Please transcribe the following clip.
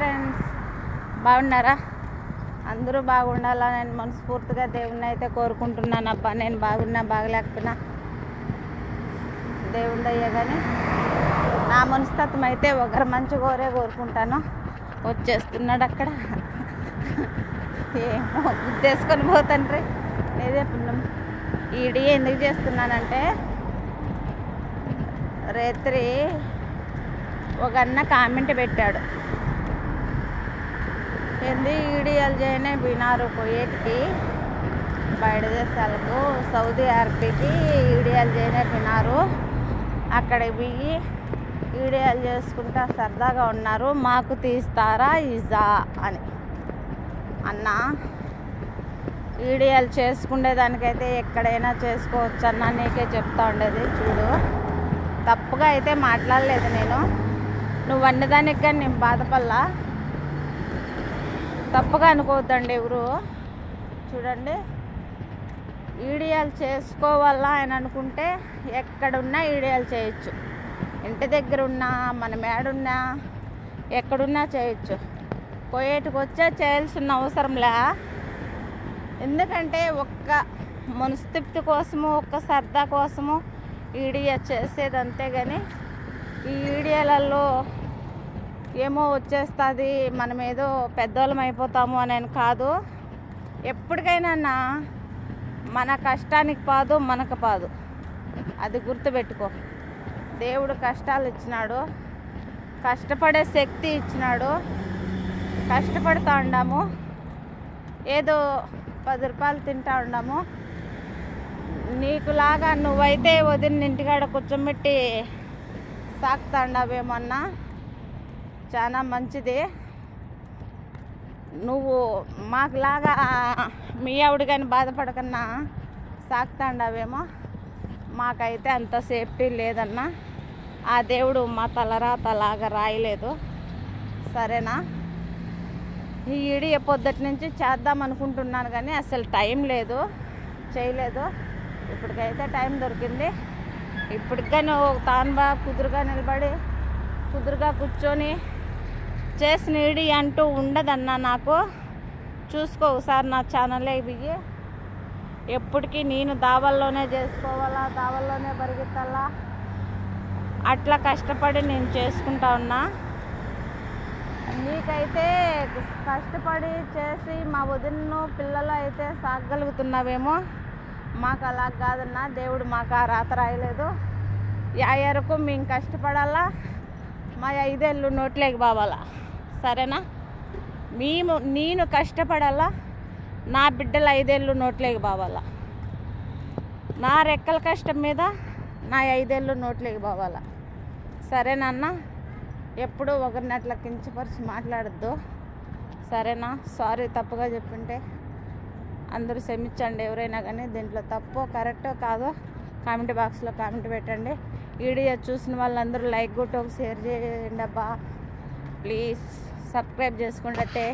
Friends, బాగున్నారా? అందరూ బాగుండాలా నేను మనస్ఫూర్తిగా దేవుణ్ణి అయితే కోరుకుంటున్నాను. అబ్బా నేను బాగున్నా బాగలేకపోయినా దేవుడి అయ్యా, కానీ నా మనస్తత్వం అయితే ఒకరు మంచి కోరుకుంటాను. వచ్చేస్తున్నాడు అక్కడ, ఏమో గుద్దేసుకొని పోతండ్రి. నేనే పుణ్యం ఈడి ఎందుకు చేస్తున్నానంటే, రాత్రి ఒక అన్న కామెంట్ పెట్టాడు, ఏంది ఈడియాలు చేయనే వినారు పోయేటికి బయట దేశాలకు సౌదీ అరబీకి ఈడియాలు చేయనే వినారు, అక్కడికి పోయి ఈడియాలు చేసుకుంటా సరదాగా ఉన్నారు, మాకు తీస్తారా ఇజా అని. అన్న ఈడియాలు చేసుకునేదానికైతే ఎక్కడైనా చేసుకోవచ్చు అన్న, నీకే చెప్తా ఉండేది. చూడు, తప్పుగా అయితే మాట్లాడలేదు నేను, నువ్వు అన్నదానికి కానీ నేను బాధపడలా, తప్పుగా అనుకోవద్దండి ఎవరు. చూడండి, ఈడియాలు చేసుకోవాలా అని అనుకుంటే ఎక్కడున్నా ఈడియాలు చేయొచ్చు, ఇంటి దగ్గర ఉన్నా మన మేడున్నా ఎక్కడున్నా చేయొచ్చు. పోయేటికి వచ్చే చేయాల్సిన అవసరంలే. ఎందుకంటే ఒక్క మనస్తృప్తి కోసము, ఒక్క సరదా కోసము ఈడియా చేసేది, అంతేగాని ఈ ఈడియాలలో ఏమో వచ్చేస్తుంది మనం ఏదో పెద్దోళ్ళం అయిపోతాము అని కాదు. ఎప్పటికైనా మన కష్టానికి పాదు మనకు పాదు, అది గుర్తుపెట్టుకో. దేవుడు కష్టాలు ఇచ్చినాడు, కష్టపడే శక్తి ఇచ్చినాడు, కష్టపడుతూ ఉన్నాము, ఏదో 10 రూపాయలు తింటా ఉన్నాము. నీకులాగా నువ్వైతే వదిన ఇంటికాడ కూర్చోబెట్టి సాకుతా ఉండవేమన్నా, చాలా మంచిది. నువ్వు మాకులాగా మీ ఆవిడ కానీ బాధపడకన్నా సాకుతా ఉండవేమో, మాకైతే అంత సేఫ్టీ లేదన్నా. ఆ దేవుడు మా తలరాతలాగా రాయలేదు, సరేనా? ఈ ఈడియ పొద్దుటి నుంచి చేద్దాం అనుకుంటున్నాను కానీ అసలు టైం లేదు, చేయలేదు. ఇప్పటికైతే టైం దొరికింది. ఇప్పటికే నువ్వు తానుబా కుదురుగా నిలబడి కుదురుగా కూర్చొని చేసిన ఈడి అంటూ ఉండదన్నా నాకు. చూసుకో ఒకసారి నా ఛానల్లో ఇవి, ఎప్పటికీ నేను దావల్లోనే చేసుకోవాలా, దావల్లోనే పరిగెత్తాలా, అట్లా కష్టపడి నేను చేసుకుంటా ఉన్నా. నీకైతే కష్టపడి చేసి మా వదిన పిల్లలు అయితే సాగగలుగుతున్నావేమో, మాకు అలా కాదన్నా. దేవుడు మాకు ఆ రాత రాయలేదు. యాయరకు మేము కష్టపడాలా, మా 5 ఏళ్ళు నోట్లేకి బావాలా, సరేనా? నేను కష్టపడాలా, నా బిడ్డలు 5 ఏళ్ళు నోట్లేకి బావాలా, నా రెక్కల కష్టం మీద నా 5 ఏళ్ళు నోట్లేకి బావాలా, సరేనన్నా? ఎప్పుడు ఒకరిని అట్లా కించపరిచి మాట్లాడద్దు, సరేనా? సారీ, తప్పుగా చెప్పింటే అందరూ క్షమించండి. ఎవరైనా కానీ దీంట్లో తప్పో కరెక్టో కాదో కామెంట్ బాక్స్లో కామెంట్ పెట్టండి. వీడియో చూసిన వాళ్ళందరూ లైక్ కొట్టి ఒక షేర్ చేయండి అబ్బా, ప్లీజ్ సబ్స్క్రైబ్ చేసుకుంటే